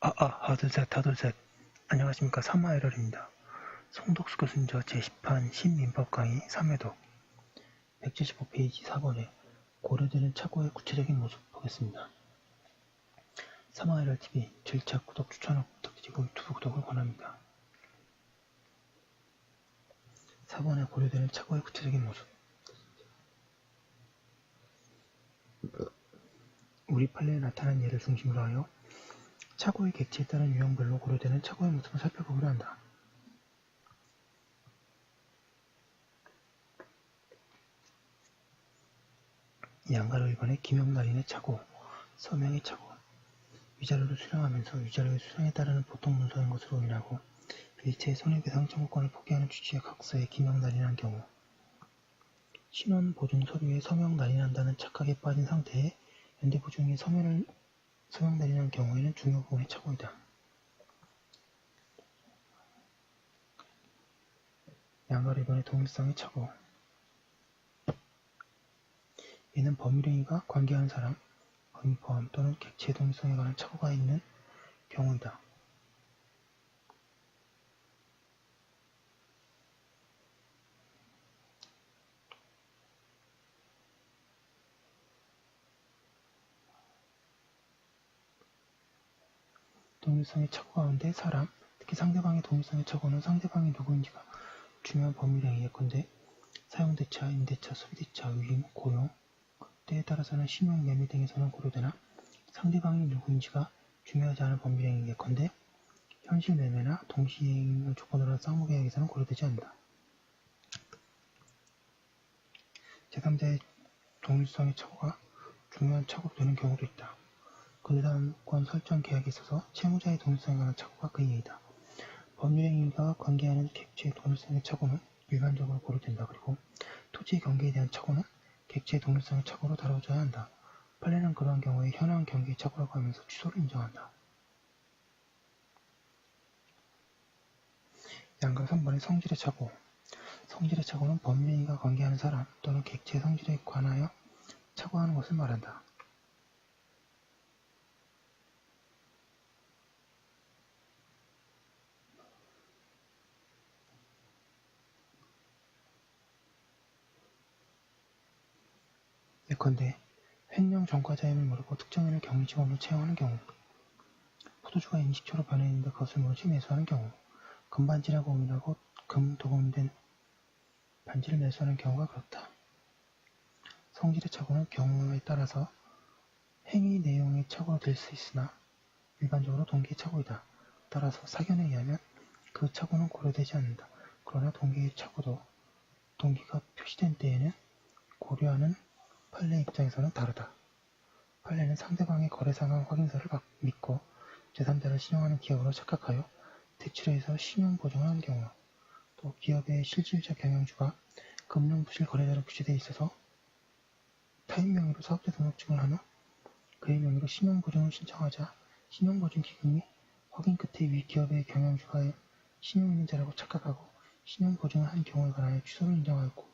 하둘셋. 안녕하십니까. 사마에럴입니다. 송덕수 교수님 저 제10판 신민법 강의 3회독 175페이지 4번에 고려되는 착오의 구체적인 모습 보겠습니다. 사마에럴TV 절차 구독 추천하고 부탁드리고 유튜브 구독을 권합니다. 4번에 고려되는 착오의 구체적인 모습. 우리 판례에 나타난 예를 중심으로 하여 착오의 객체에 따른 유형별로 고려되는 착오의 모습을 살펴보기로 한다. 양가로 1번의 김영란인의 착오, 서명의 착오. 위자료를 수령하면서 위자료의 수령에 따르는 보통 문서인 것으로 인하고 일체의 손해배상 청구권을 포기하는 취지의 각서에 김영란인한 경우, 신원 보증 서류에 서명 날인한다는 착각에 빠진 상태에 연대보증이 서명 날인한 경우에는 중요 부분의 착오이다. 양가로 1번의 동일성의 착오. 이는 법률행위가 관계하는 사람, 범위 포함 또는 객체의 동일성에 관한 착오가 있는 경우이다. 동일성의 착오 가운데 사람, 특히 상대방의 동일성의 착오는 상대방이 누구인지가 중요한 법률행위 예컨대 사용대차, 임대차, 소비대차, 위임, 고용, 때에 따라서는 신용, 매매 등에서는 고려되나 상대방이 누구인지가 중요하지 않은 법률행위 예컨대 현실매매나 동시행을 조건으로 한 쌍무계약에서는 고려되지 않는다. 제3자의 동일성의 착오가 중요한 착오로 되는 경우도 있다. 근저당권 설정 계약에 있어서 채무자의 동일성에 관한 착오가 그 이해이다. 법률행위가 관계하는 객체의 동일성의 착오는 일반적으로 고려된다. 그리고 토지의 경계에 대한 착오는 객체의 동일성의 착오로 다뤄져야 한다. 판례는 그러한 경우에 현황 경계의 착오라고 하면서 취소를 인정한다. 양가 3번의 성질의 착오. 성질의 착오는 법률행위가 관계하는 사람 또는 객체의 성질에 관하여 착오하는 것을 말한다. 예컨대 횡령 전과자임을 모르고 특정인을 경위직원으로 채용하는 경우, 포도주가 인식초로 변해있는데 그것을 모르지 매수하는 경우, 금반지라고 오인하고 금 도금된 반지를 매수하는 경우가 그렇다. 성질의 착오는 경우에 따라서 행위 내용의 착오로 될 수 있으나 일반적으로 동기의 착오이다. 따라서 사견에 의하면 그 착오는 고려되지 않는다. 그러나 동기의 착오도 동기가 표시된 때에는 고려하는 판례 입장에서는 다르다. 판례는 상대방의 거래상황 확인서를 믿고 제3자를 신용하는 기업으로 착각하여 대출해서 신용보증을 한 경우, 또 기업의 실질적 경영주가 금융부실 거래자로 표시되어 있어서 타인 명의로 사업자 등록증을 한 후 그의 명의로 신용보증을 신청하자 신용보증기금이 확인 끝에 위 기업의 경영주가 신용 있는 자라고 착각하고 신용보증을 한 경우에 관하여 취소를 인정하였고,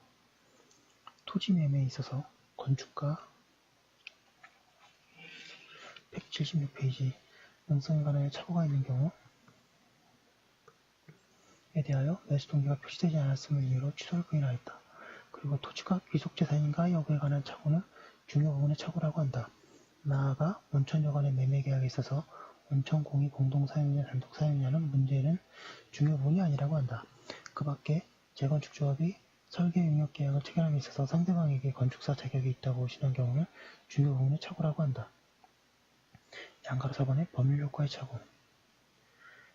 토지 매매에 있어서 건축가 176페이지 명성에 관하여 착오가 있는 경우에 대하여 매수 동기가 표시되지 않았음을 이유로 취소를 부인하였다. 그리고 토지가 귀속재산인가 여부에 관한 착오는 중요 부분의 착오라고 한다. 나아가 온천여관의 매매계약에 있어서 온천공이 공동사용이냐 단독사용이냐는 문제는 중요 부분이 아니라고 한다. 그 밖에 재건축조합이 설계용역계약을 체결함에 있어서 상대방에게 건축사 자격이 있다고 보시는 경우는 중요 부분의 착오라고 한다. 양가로 4번의 법률효과의 착오.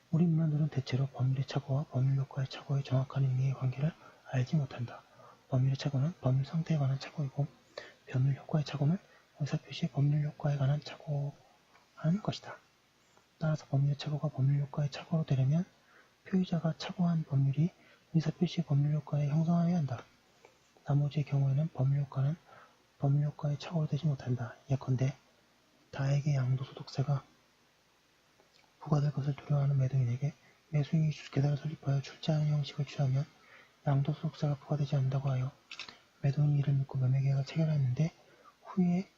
우리 민원들은 대체로 법률의 착오와 법률효과의 착오의 정확한 의미의 관계를 알지 못한다. 법률의 착오는 법률 상태에 관한 착오이고 법률효과의 착오는 의사표시의 법률효과에 관한 착오하는 것이다. 따라서 법률의 착오가 법률효과의 착오로 되려면 표의자가 착오한 법률이 의사표시의 법률효과에 형성하여야 한다. 나머지의 경우에는 법률효과는 법률효과의 착오로 되지 못한다. 예컨대 다에게 양도소득세가 부과될 것을 두려워하는 매도인에게 매수인이 주식회사를 설립하여 출자하는 형식을 취하면 양도소득세가 부과되지 않는다고 하여 매도인이 이를 믿고 매매계약을 체결했는데 후에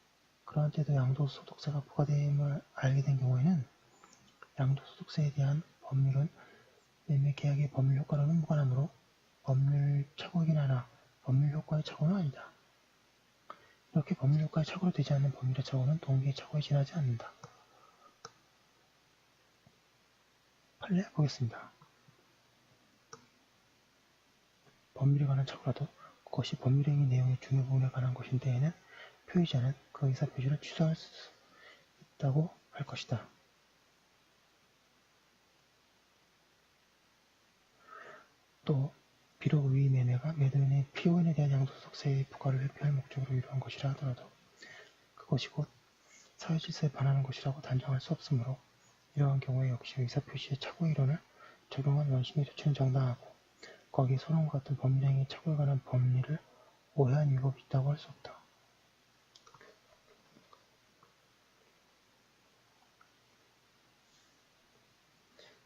그러한 때도 양도소득세가 부과됨을 알게 된 경우에는 양도소득세에 대한 법률은 매매계약의 법률 효과로는 무관하므로 법률 착오이긴 하나 법률 효과의 착오는 아니다. 이렇게 법률 효과의 착오로 되지 않는 법률의 착오는 동기의 착오에 지나지 않는다. 판례 보겠습니다. 법률에 관한 착오라도 그것이 법률행위 내용의 중요 부분에 관한 것인 때에는 표의자는 그 의사표시를 취소할 수 있다고 할 것이다. 또 비록 위 매매가 매도인의 피고인에 대한 양도소득세의 부과를 회피할 목적으로 이루어진 것이라 하더라도 그것이 곧 사회질서에 반하는 것이라고 단정할 수 없으므로 이러한 경우에 역시 의사표시의 착오 이론을 적용한 원심의 조치는 정당하고 거기에 소론과 같은 법률행위 착오에 관한 법리를 오해한 위법이 있다고 할 수 없다.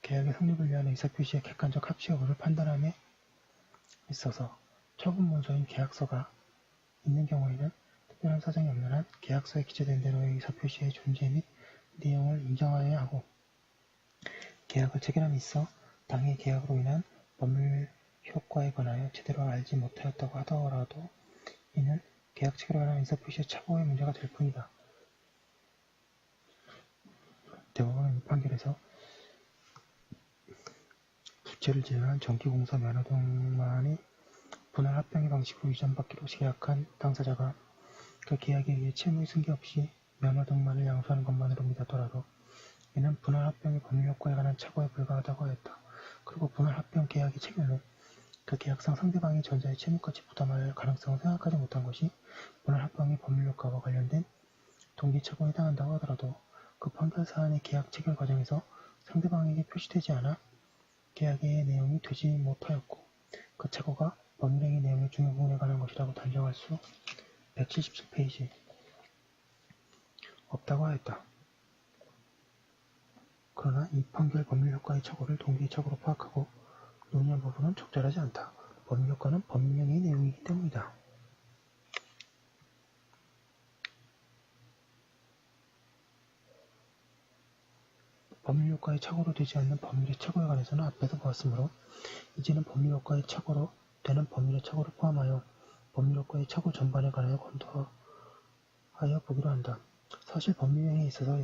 계약의 성립을 위한 의사표시의 객관적 합치 여부를 판단함에 있어서 처분문서인 계약서가 있는 경우에는 특별한 사정이 없는 한 계약서에 기재된 대로의 의사표시의 존재 및 내용을 인정하여야 하고 계약을 체결함에 있어 당해 계약으로 인한 법률 효과에 관하여 제대로 알지 못하였다고 하더라도 이는 계약 체결에 관한 의사표시의 착오의 문제가 될 뿐이다. 대법원은 이 판결에서 부채를 제외한 전기공사 면허 등만이 분할 합병의 방식으로 이전받기로 계약한 당사자가 그 계약에 의해 채무의 승계 없이 면허 등만을 양수하는 것만으로 믿었더라도 이는 분할 합병의 법률 효과에 관한 착오에 불과하다고 하였다. 그리고 분할 합병 계약의 체결로 그 계약상 상대방이 전자의 채무까지 부담할 가능성을 생각하지 못한 것이 분할 합병의 법률 효과와 관련된 동기 착오에 해당한다고 하더라도 그 판결 사안의 계약 체결 과정에서 상대방에게 표시되지 않아 계약의 내용이 되지 못하였고 그 착오가 법률행위 내용의 중요 부분에 관한 것이라고 단정할 수 177페이지 없다고 하였다. 그러나 이 판결 법률 효과의 착오를 동기의 착오로 파악하고 논의한 부분은 적절하지 않다. 법률 효과는 법률행위 내용이기 때문이다. 법률 효과의 착오로 되지 않는 법률의 착오에 관해서는 앞에서 보았으므로 이제는 법률 효과의 착오로 되는 법률의 착오를 포함하여 법률 효과의 착오 전반에 관하여 검토하여 보기로 한다. 사실 법률행위에 있어서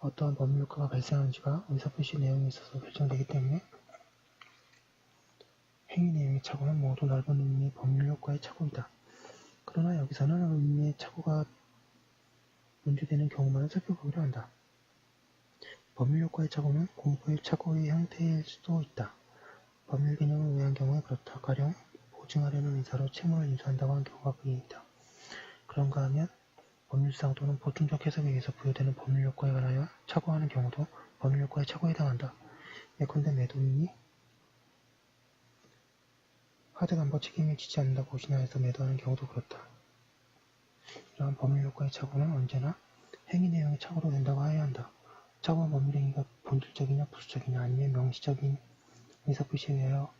어떠한 법률 효과가 발생하는지가 의사표시 내용에 있어서 결정되기 때문에 행위 내용의 착오는 모두 넓은 의미의 법률 효과의 착오이다. 그러나 여기서는 의미의 착오가 문제되는 경우만을 살펴보기로 한다. 법률 효과의 착오는 공포의 착오의 형태일 수도 있다. 법률 개념을 오해한 경우에 그렇다. 가령 보증하려는 의사로 채무를 인수한다고 한 경우가 보입니다. 그런가 하면 법률상 또는 보충적 해석에 의해서 부여되는 법률 효과에 관하여 착오하는 경우도 법률 효과의 착오에 해당한다. 예컨대 매도인이 하드담보 책임을 지지 않는다고 고신하여서 매도하는 경우도 그렇다. 이러한 법률 효과의 착오는 언제나 행위 내용의 착오로 된다고 하여야 한다. 착오한 법률행위가 본질적이냐 부수적이냐 아니면 명시적인 의사표시에 의하여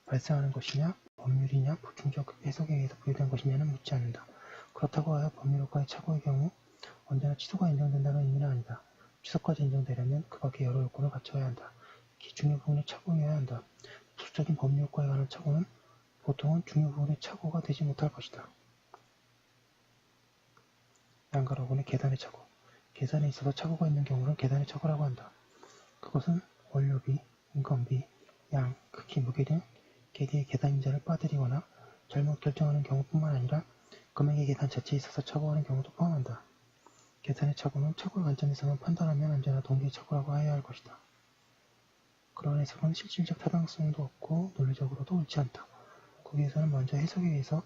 발생하는 것이냐 법률이냐 보충적 해석에 의해서 부여된 것이냐는 묻지 않는다. 그렇다고 하여 법률 효과의 착오의 경우 언제나 취소가 인정된다는 의미는 아니다. 취소까지 인정되려면 그 밖에 여러 요건을 갖춰야 한다. 중요 부분의 착오여야 한다. 부수적인 법률 효과에 관한 착오는 보통은 중요 부분의 착오가 되지 못할 것이다. 양가로군의 계산의 착오. 계산에 있어서 착오가 있는 경우를 계산의 착오라고 한다. 그것은 원료비, 인건비, 양, 크기, 무게 등 계기의 계산인자를 빠뜨리거나 잘못 결정하는 경우뿐만 아니라 금액의 계산 자체에 있어서 착오하는 경우도 포함한다. 계산의 착오는 착오의 관점에서만 판단하면 언제나 동기의 착오라고 해야 할 것이다. 그러한 해석은 실질적 타당성도 없고 논리적으로도 옳지 않다. 거기에서는 먼저 해석에 의해서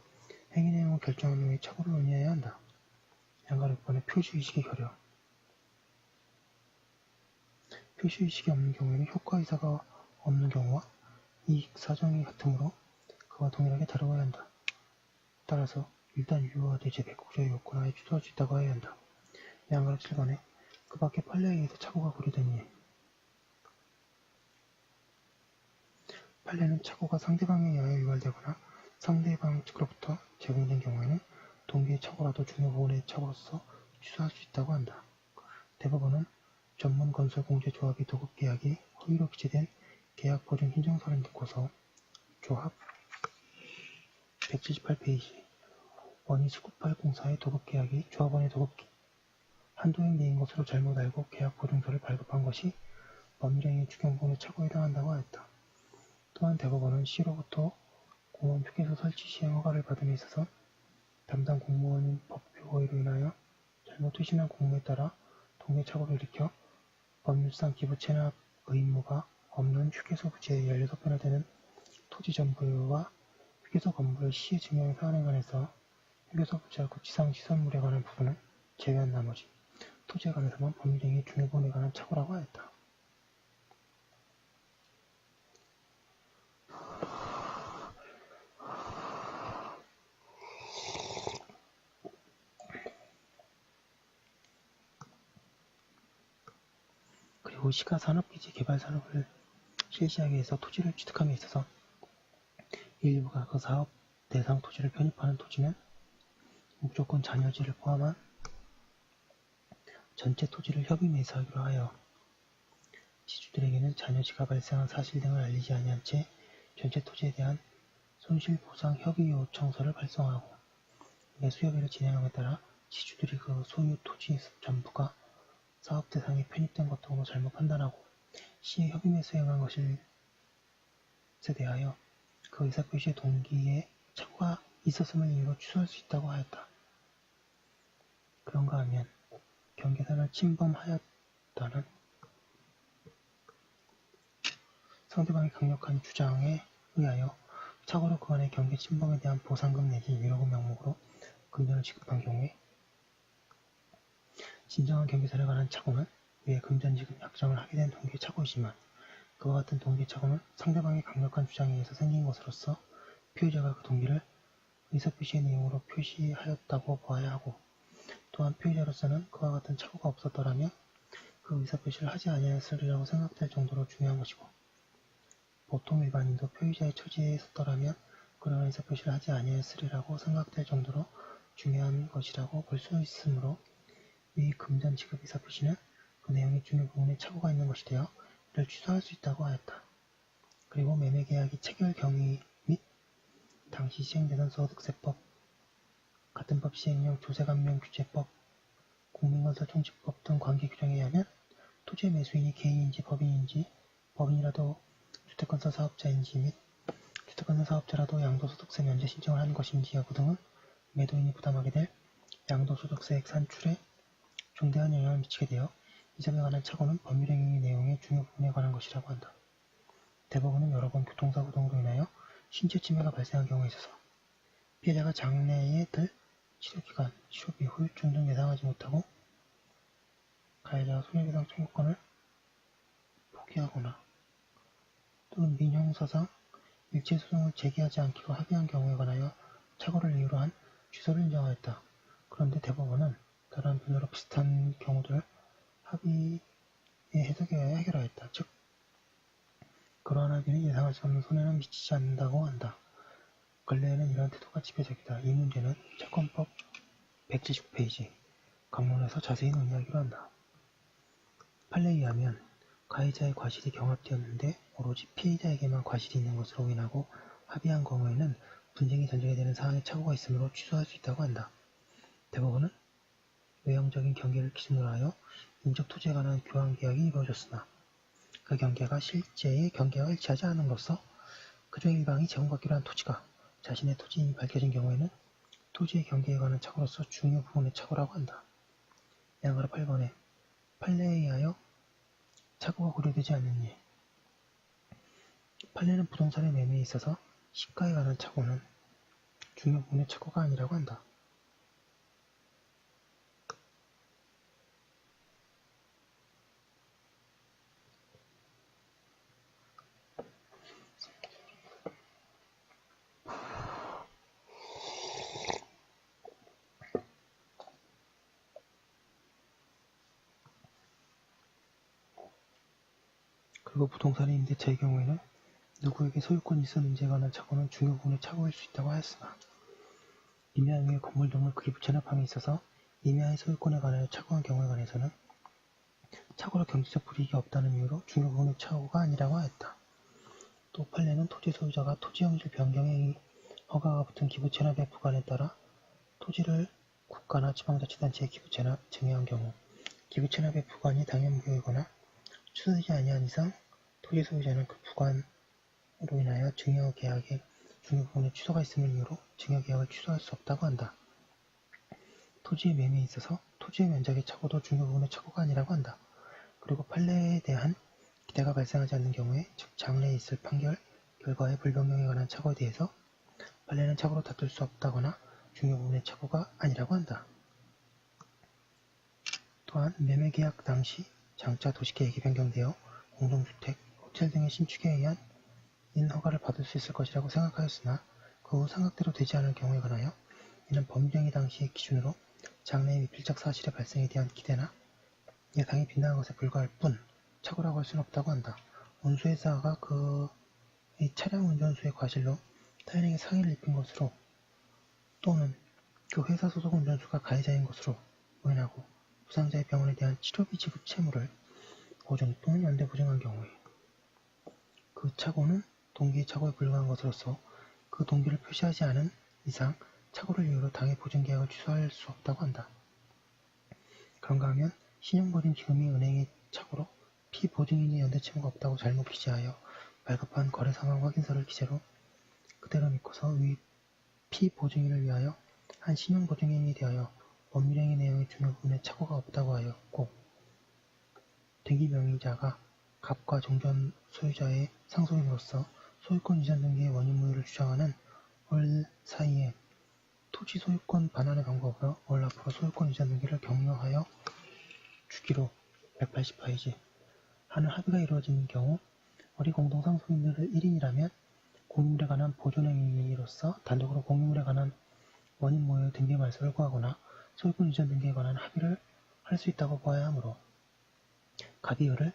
행위 내용을 결정하는 후에 착오를 논의해야 한다. 양가 6번의 표시의식의 결여. 표시의식이 없는 경우에는 효과의사가 없는 경우와 이익 사정이 같으므로 그와 동일하게 다루어야 한다. 따라서 일단 유효화돼 재백곡조의 요건하에 취소할 수 있다고 해야 한다. 양가 7번에 그 밖에 판례에 의해서 착오가 고려되니 판례는 착오가 상대방에 의하여 유발되거나 상대방 측으로부터 제공된 경우에는 동기의 착오라도 중요 부분의 착오로서 취소할 수 있다고 한다. 대법원은 전문 건설공제조합이 도급계약이 허위로 기재된 계약보증 인증서를 넣고서 조합 178페이지 원이1980사의 도급계약이 조합원의 도급 한도액 내인 것으로 잘못 알고 계약보증서를 발급한 것이 법률행위 추경분의 착오에 해당한다고 하였다. 또한 대법원은 시로부터 공원 휴게소 설치 시행 허가를 받음에 있어서 담당 공무원인 법규고의로 인하여 잘못推신한 공무에 따라 동계 착오를 일으켜 법률상 기부 체납 의무가 없는 휴게소 부지에 16배나 되는 토지 전부와 휴게소 건물 시의 증명 사안에 관해서 휴게소 부지와 구치상 시설물에 관한 부분은 제외한 나머지 토지에 관해서만 법률행위 중요부분에 관한 착오라고 하였다. 그리고 시가 산업기지 개발 산업을 실시하기 위해서 토지를 취득함에 있어서 일부가 그 사업 대상 토지를 편입하는 토지는 무조건 잔여지를 포함한 전체 토지를 협의 매수하기로 하여 지주들에게는 잔여지가 발생한 사실 등을 알리지 아니한 채 전체 토지에 대한 손실보상 협의 요청서를 발송하고 매수협의를 진행함에 따라 지주들이 그 소유 토지 전부가 사업 대상에 편입된 것 등으로 잘못 판단하고 시에 협의 매수에 응한 것일에 대하여 그 의사표시의 동기에 착오가 있었음을 이유로 취소할 수 있다고 하였다. 그런가 하면 경계선을 침범하였다는 상대방의 강력한 주장에 의하여 착오로 그간의 경계 침범에 대한 보상금 내지 위로금 명목으로 금전을 지급한 경우에 진정한 경계선에 관한 착오는 위에 금전 지급 약정을 하게 된 동기의 착오이지만 그와 같은 동기의 착오는 상대방의 강력한 주장에 의해서 생긴 것으로서 피의자가 그 동기를 의사표시의 내용으로 표시하였다고 보아야 하고 또한 피의자로서는 그와 같은 착오가 없었더라면 그 의사표시를 하지 아니하였으리라고 생각될 정도로 중요한 것이고 보통 일반인도 피의자의 처지에 있었더라면 그러한 의사표시를 하지 아니하였으리라고 생각될 정도로 중요한 것이라고 볼 수 있으므로 위 금전 지급 의사표시는 그 내용의 중요 부분에 착오가 있는 것이 되어 이를 취소할 수 있다고 하였다. 그리고 매매계약이 체결 경위 및 당시 시행되던 소득세법, 같은 법 시행령 조세감면규제법, 국민건설통지법 등 관계 규정에 의하면 토지의 매수인이 개인인지 법인인지 법인이라도 주택건설 사업자인지 및 주택건설 사업자라도 양도소득세 면제 신청을 하는 것인지 여부 등은 매도인이 부담하게 될 양도소득세액 산출에 중대한 영향을 미치게 되어 이 점에 관한 착오는 법률행위 내용의 중요 부분에 관한 것이라고 한다. 대법원은 여러 번 교통사고 등으로 인하여 신체 침해가 발생한 경우에 있어서 피해자가 장래에 들 치료기간, 치료비, 후유증 등 예상하지 못하고 가해자가 손해배상 청구권을 포기하거나 또는 민형사상 일체소송을 제기하지 않기로 합의한 경우에 관하여 착오를 이유로 한 취소를 인정하였다. 그런데 대법원은 다른 한편으로 비슷한 경우들을 합의에 해석에 의하여 해결하였다. 즉, 그러한 합의는 예상할 수 없는 손해는 미치지 않는다고 한다. 근래에는 이러한 태도가 지배적이다. 이 문제는 채권법 179페이지 강론에서 자세히 논의하기로 한다. 판례에 의하면 가해자의 과실이 경합되었는데 오로지 피해자에게만 과실이 있는 것으로 인하고 합의한 경우에는 분쟁이 전제가 되는 사안에 착오가 있으므로 취소할 수 있다고 한다. 대법원은 외형적인 경계를 기준으로 하여 인적 토지에 관한 교환계약이 이루어졌으나 그 경계가 실제의 경계와 일치하지 않음으로써 그중 일방이 제공받기로 한 토지가 자신의 토지임이 밝혀진 경우에는 토지의 경계에 관한 착오로서 중요 부분의 착오라고 한다. 양가로 8번에 판례에 의하여 착오가 고려되지 않는 예. 판례는 부동산의 매매에 있어서 시가에 관한 착오는 중요 부분의 착오가 아니라고 한다. 그리고 부동산의 임대차의 경우에는 누구에게 소유권이 있었는지에 관한 착오는 중요 부분의 착오일 수 있다고 하였으나 임야의 건물 등을 그리부 체납함에 있어서 임야의 소유권에 관하여 착오한 경우에 관해서는 착오로 경제적 불이익이 없다는 이유로 중요 부분의 착오가 아니라고 하였다. 또 판례는 토지 소유자가 토지 영질 변경의 허가가 붙은 기부 체납의 부관에 따라 토지를 국가나 지방자치단체에 기부 체납, 증여한 경우 기부 체납의 부관이 당연 무효이거나 취소되지 아니한 이상 토지 소유자는 그 부관으로 인하여 증여 계약의 중요 부분에 취소가 있음을 이유로 증여 계약을 취소할 수 없다고 한다. 토지의 매매에 있어서 토지의 면적의 착오도 중요 부분의 착오가 아니라고 한다. 그리고 판례에 대한 기대가 발생하지 않는 경우에 즉 장래에 있을 판결 결과의 불변경에 관한 착오에 대해서 판례는 착오로 다툴 수 없다거나 중요 부분의 착오가 아니라고 한다. 또한 매매계약 당시 장차 도시계획이 변경되어 공동주택, 호텔 등의 신축에 의한 인허가를 받을 수 있을 것이라고 생각하였으나 그 후 생각대로 되지 않을 경우에 관하여 이는 법률행위 당시의 기준으로 장래의 미필적 사실의 발생에 대한 기대나 예상이 빗나간 것에 불과할 뿐 착오라고 할 수는 없다고 한다. 운수회사가 그의 차량 운전수의 과실로 타인에게 상해를 입힌 것으로 또는 그 회사 소속 운전수가 가해자인 것으로 오인하고 부상자의 병원에 대한 치료비 지급 채무를 보증 또는 연대 보증한 경우에 그 착오는 동기의 착오에 불과한 것으로서 그 동기를 표시하지 않은 이상 착오를 이유로 당해 보증계약을 취소할 수 없다고 한다. 그런가 하면 신용보증기금이 은행의 착오로 피보증인이 연대 채무가 없다고 잘못 기재하여 발급한 거래상황 확인서를 기재로 그대로 믿고서 위 피보증인을 위하여 한 신용보증인에 대하여 법률행위 내용의 중요 부분에 착오가 없다고 하였고 등기 명의자가 갑과 종전 소유자의 상속인으로서 소유권 이전 등기의 원인 무효를 주장하는 월 사이에 토지 소유권 반환의 방법으로 월 앞으로 소유권 이전 등기를 격려하여 주기로 180페이지 하는 합의가 이루어진 경우 월이 공동상속인들을 1인이라면 공유물에 관한 보존행위로서 단독으로 공유물에 관한 원인 무효의 등기 말소를 구하거나 소유권 이전 등기에 관한 합의를 할 수 있다고 보아야 하므로 갑이 을을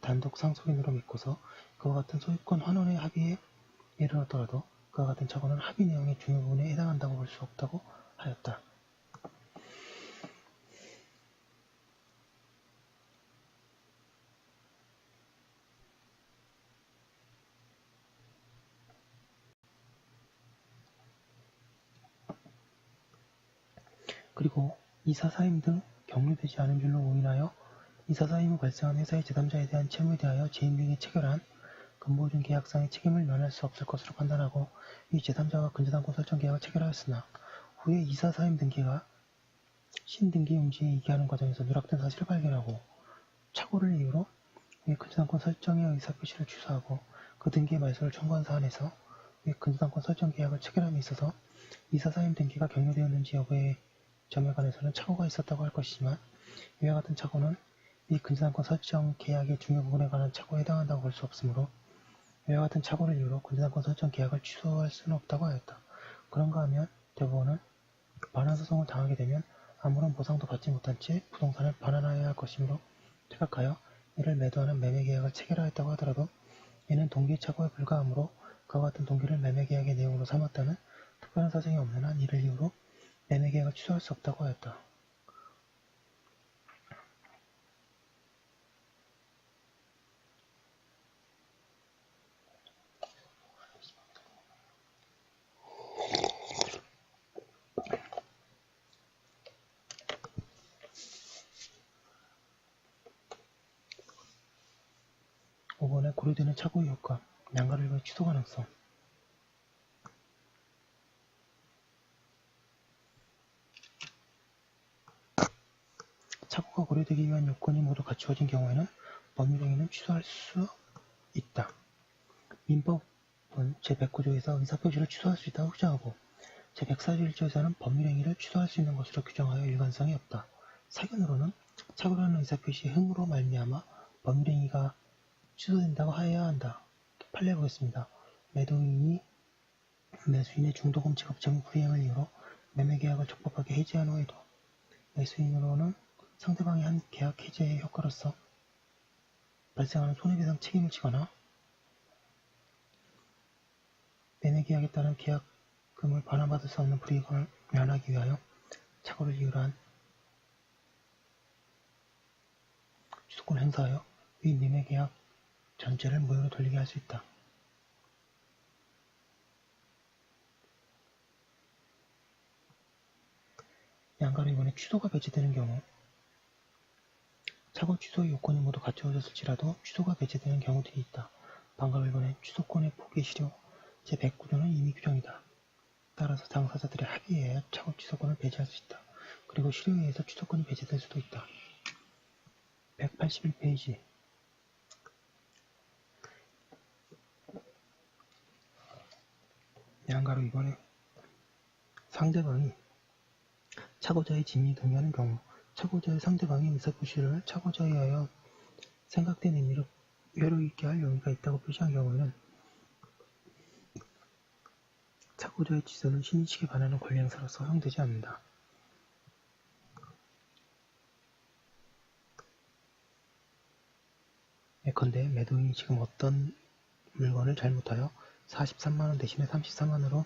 단독 상속인으로 믿고서 그와 같은 소유권 환원의 합의에 이르렀더라도 그와 같은 착오는 합의 내용의 중요 부분에 해당한다고 볼 수 없다고 하였다. 그리고 이사사임 등 격려되지 않은 줄로 오인하여 이사사임이 발생한 회사의 제3자에 대한 채무에 대하여 재임 등이 체결한 근보증 계약상의 책임을 면할 수 없을 것으로 판단하고 이 제3자와 근저당권 설정 계약을 체결하였으나 후에 이사사임 등기가 신등기 용지에 이기하는 과정에서 누락된 사실을 발견하고 착오를 이유로 위 근저당권 설정의 의사표시를 취소하고 그 등기의 말소를 청구한 사안에서 위 근저당권 설정 계약을 체결함에 있어서 이사사임 등기가 격려되었는지 여부에 점에 관해서는 착오가 있었다고 할 것이지만 이와 같은 착오는 이 근저당권 설정 계약의 중요 부분에 관한 착오에 해당한다고 볼 수 없으므로 이와 같은 착오를 이유로 근저당권 설정 계약을 취소할 수는 없다고 하였다. 그런가 하면 대법원은 반환소송을 당하게 되면 아무런 보상도 받지 못한 채 부동산을 반환하여야 할 것이므로 퇴각하여 이를 매도하는 매매계약을 체결하였다고 하더라도 이는 동기의 착오에 불과하므로 그와 같은 동기를 매매계약의 내용으로 삼았다는 특별한 사정이 없는 한 이를 이유로 매매계약을 취소할 수 없다고 하였다. (5번에) 고려되는 착오의 효과, 양가를 취소 가능성. 착오가 고려되기 위한 요건이 모두 갖추어진 경우에는 법률행위는 취소할 수 있다. 민법은 제109조에서 의사표시를 취소할 수 있다고 규정하고 제141조에서는 법률행위를 취소할 수 있는 것으로 규정하여 일관성이 없다. 사견으로는 착오라는 의사표시의 흥으로 말미암아 법률행위가 취소된다고 하여야 한다. 판례 보겠습니다. 매도인이 매수인의 중도금지급 채무 불이행을 이유로 매매계약을 적법하게 해지한 후에도 매수인으로는 상대방이 한 계약 해지의 효과로서 발생하는 손해배상 책임을 지거나 매매계약에 따른 계약금을 반환받을 수 없는 불이익을 면하기 위하여 착오를 이유로 한 취소권을 행사하여 위 매매계약 전체를 무효로 돌리게 할 수 있다. 양가로 이번에 취소가 배제되는 경우 착오 취소의 요건이 모두 갖춰졌을지라도 취소가 배제되는 경우들이 있다. 방가로 1번에 취소권의 포기 실효 제109조는 이미 규정이다. 따라서 당사자들의 합의에 의하여 착오 취소권을 배제할 수 있다. 그리고 실효에 의해서 취소권이 배제될 수도 있다. 181페이지 양가로 이번에 상대방이 착오자의 진위에 동의하는 경우 착오자의 상대방의 의사표시를 착오자에 의하여 생각된 의미로 외로 있게 할 용의가 있다고 표시한 경우에는 착오자의 취소는 신의식에 반하는 권리행사로서 허용되지 않는다. 예컨대 매도인이 지금 어떤 물건을 잘못하여 43만원 대신에 33만원으로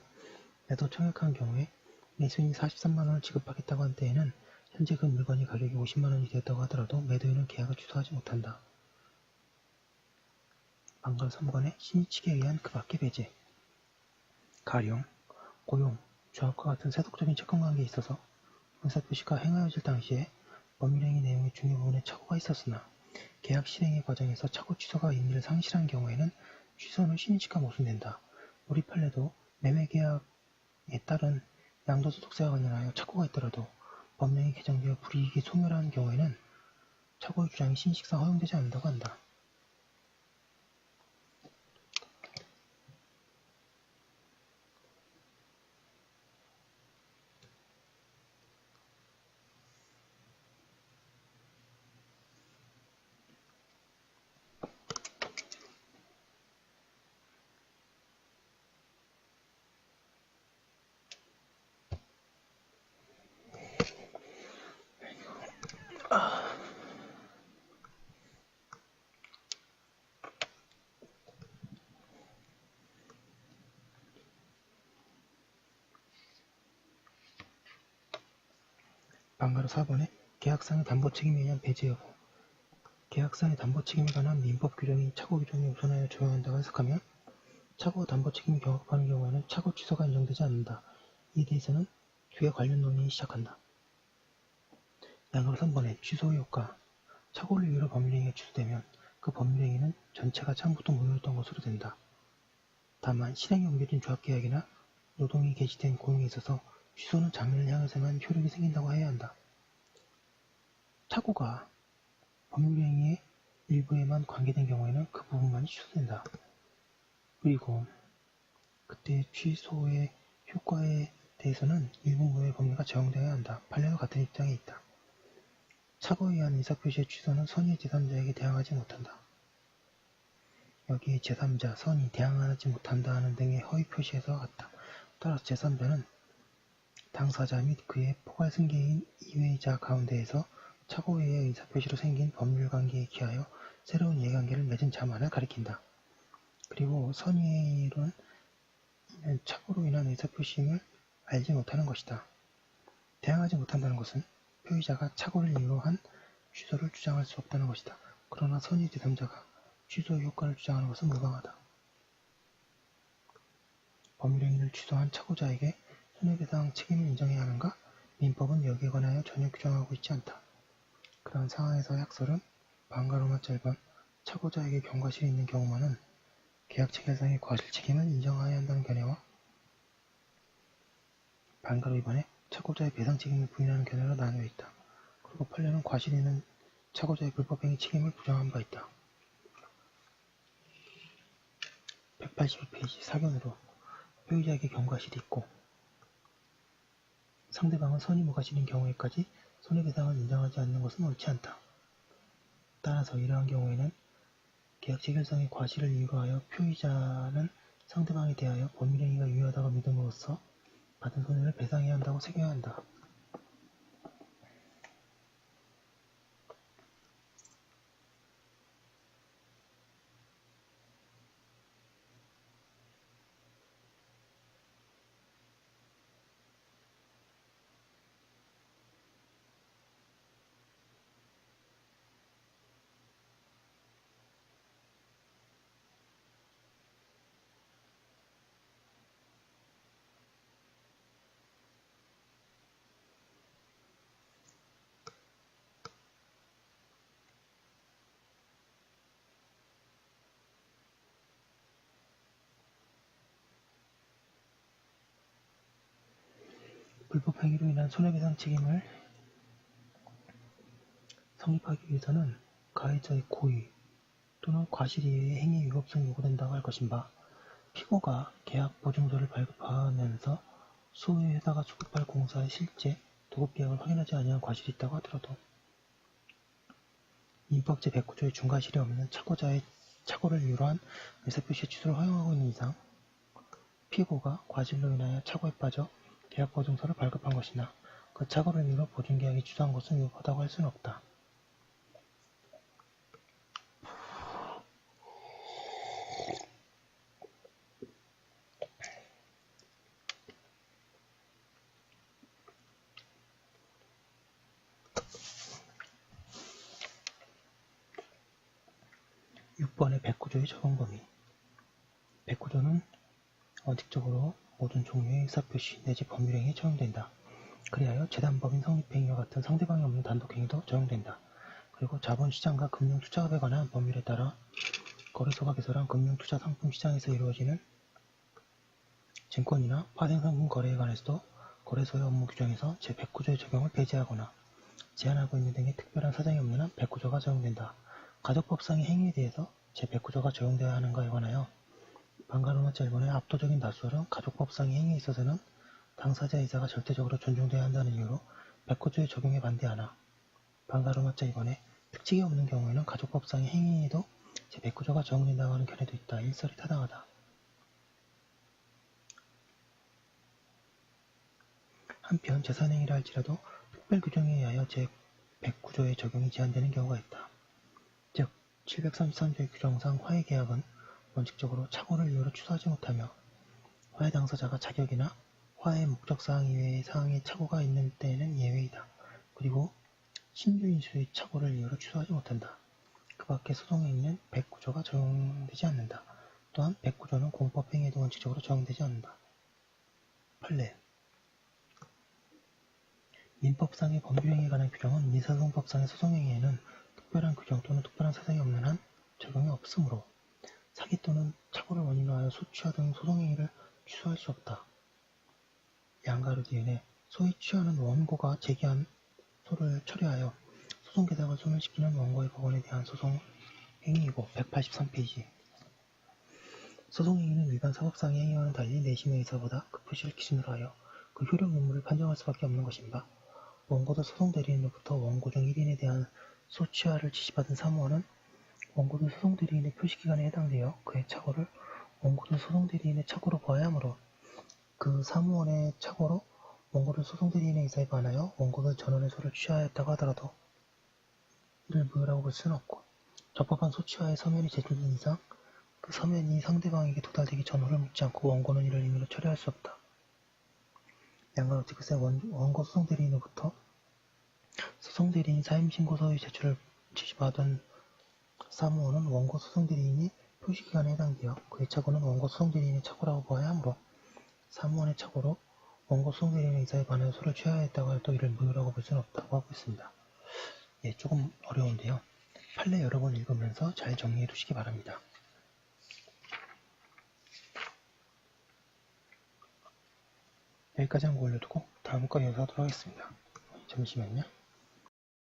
매도 청약한 경우에 매수인이 43만원을 지급하겠다고 한 때에는 현재 그 물건이 가격이 50만원이 되었다고 하더라도 매도인은 계약을 취소하지 못한다. 방가로 3번에 신의칙에 의한 그 밖의 배제 가령, 고용, 조합과 같은 세속적인 채권관계에 있어서 의사표시가 행하여질 당시에 법률행위 내용의 중요 부분에 착오가 있었으나 계약 실행의 과정에서 착오 취소가 의미를 상실한 경우에는 취소는 신의칙과 모순된다. 우리 판례도 매매계약에 따른 양도소득세와 관련하여 착오가 있더라도 법령이 개정되어 불이익이 소멸한 경우에는 착오의 주장이 신의식상 허용되지 않는다고 한다. 방가로 4번에 계약상의 담보책임에 의한 배제 여부 계약상의 담보책임에 관한 민법 규정이 착오 규정에 우선하여 적용한다고 해석하면 착오 담보책임이 경합하는 경우에는 착오 취소가 인정되지 않는다. 이에 대해서는 뒤에 관련 논의를 시작한다. 양가로 3번에 취소의 효과 착오를 이유로 법률행위가 취소되면 그 법률행위는 전체가 처음부터 무효였던 것으로 된다. 다만 실행이 옮겨진 조합계약이나 노동이 개시된 고용에 있어서 취소는 장래를 향해서만 효력이 생긴다고 해야 한다. 착오가 법률행위의 일부에만 관계된 경우에는 그 부분만이 취소된다. 그리고 그때 취소의 효과에 대해서는 일부 무효의 법리가 적용되어야 한다. 판례도 같은 입장에 있다. 착오에 의한 의사표시의 취소는 선의의 제3자에게 대항하지 못한다. 여기에 제3자, 선의, 대항하지 못한다 하는 등의 허위 표시에서 같다. 따라서 제3자는 당사자 및 그의 포괄 승계인 이외자 가운데에서 착오에 의해 의사표시로 생긴 법률관계에 기하여 새로운 이해관계를 맺은 자만을 가리킨다. 그리고 선의로는 착오로 인한 의사표시임을 알지 못하는 것이다. 대항하지 못한다는 것은 표의자가 착오를 이유로 한 취소를 주장할 수 없다는 것이다. 그러나 선의 제3자가 취소의 효과를 주장하는 것은 무방하다. 법률행위를 취소한 착오자에게 손해배상 책임을 인정해야 하는가? 민법은 여기에 관하여 전혀 규정하고 있지 않다. 그런 상황에서 약설은 방가로만 짧은 착오자에게 경과실이 있는 경우만은 계약 체결상의 과실 책임을 인정해야 한다는 견해와 방가로 위반해 착오자의 배상 책임을 부인하는 견해로 나뉘어 있다. 그리고 판례는 과실이 있는 착오자의 불법행위 책임을 부정한 바 있다. 182페이지 사견으로 표의자에게 경과실이 있고 상대방은 선의무과실인 경우에까지 손해배상을 인정하지 않는 것은 옳지 않다. 따라서 이러한 경우에는 계약 체결상의 과실을 이유로 하여 표의자는 상대방에 대하여 법률행위가 유효하다고 믿음으로써 받은 손해를 배상해야 한다고 새겨야 한다. 불법 행위로 인한 손해배상 책임을 성립하기 위해서는 가해자의 고의 또는 과실 이외의 행위 위법성이 요구된다고 할 것인가. 피고가 계약 보증서를 발급하면서 소유의 회사가 수급할 공사의 실제 도급계약을 확인하지 아니한 과실이 있다고 하더라도 민법제 109조의 중과실이 없는 착오자의 착오를 이유로 한 의사표시의 취소를 허용하고 있는 이상 피고가 과실로 인하여 착오에 빠져 계약보증서를 발급한 것이나 그 착오를 이유로 보증계약이 취소한 것은 위법하다고 할 수는 없다. 6번의 109조의 적용 범위 109조는 원칙적으로 모든 종류의 의사표시 내지 법률행위에 적용된다. 그리하여 재단법인 성립행위와 같은 상대방이 없는 단독행위도 적용된다. 그리고 자본시장과 금융투자업에 관한 법률에 따라 거래소가 개설한 금융투자상품시장에서 이루어지는 증권이나 파생상품 거래에 관해서도 거래소의 업무 규정에서 제109조의 적용을 배제하거나 제한하고 있는 등의 특별한 사정이 없는 한 109조가 적용된다. 가족법상의 행위에 대해서 제109조가 적용되어야 하는가에 관하여 반가로마차 1번의 압도적인 다수설은 가족법상의 행위에 있어서는 당사자 의사가 절대적으로 존중되어야 한다는 이유로 109조의 적용에 반대하나 반가로마차 2번에 특징이 없는 경우에는 가족법상의 행위에도 제109조가 적용된다고 하는 견해도 있다. 일설이 타당하다. 한편 재산행위라 할지라도 특별규정에 의하여 제109조의 적용이 제한되는 경우가 있다. 즉 733조의 규정상 화해계약은 원칙적으로 착오를 이유로 취소하지 못하며 화해 당사자가 자격이나 화해 목적사항 이외의 사항에 착오가 있는 때에는 예외이다. 그리고 신주인수의 착오를 이유로 취소하지 못한다. 그 밖의 소송행위는 109조가 적용되지 않는다. 또한 109조는 공법행위에도 원칙적으로 적용되지 않는다. 판례 민법상의 법률행위에 관한 규정은 민사소송법상의 소송행위에는 특별한 규정 또는 특별한 사정이 없는 한 적용이 없으므로 사기 또는 착오를 원인으로 하여 소취하 등 소송행위를 취소할 수 없다. 양가르디엔에 소위 취하는 원고가 제기한 소를 처리하여 소송계약을 소멸시키는 원고의 법원에 대한 소송행위이고 183페이지 소송행위는 일반 사법상의 행위와는 달리 내심의 의사보다 그 표시를 기준으로 하여 그 효력 의무를 판정할 수밖에 없는 것인가. 원고도 소송대리인으로부터 원고 중 1인에 대한 소취하를 지시받은 사무원은 원고도 소송대리인의 표시기간에 해당되어 그의 착오를 원고도 소송대리인의 착오로 보아야 하므로 그 사무원의 착오로 원고를 소송대리인의 의사에 반하여 원고를 전원의 소를 취하였다고 하더라도 이를 무효라고 볼 수는 없고 적법한 소취하에 서면이 제출된 이상 그 서면이 상대방에게 도달되기 전후를 묻지 않고 원고는 이를 임의로 처리할 수 없다. 양가로티크스의 원고 소송대리인으로부터 소송대리인 사임신고서의 제출을 지시받은 사무원은 원고 소송대리인이 표시기간에 해당되어 그의 착오는 원고 소송대리인의 착오라고 보아야 하므로 사무원의 착오로 원고 소송대리인의 의사에 반하여 소를 취하야 했다고 해도 이를 무효라고 볼 수는 없다고 하고 있습니다. 예, 조금 어려운데요. 판례 여러 번 읽으면서 잘 정리해 두시기 바랍니다. 여기까지 한번 올려두고 다음 거 이어서 하도록 하겠습니다. 잠시만요.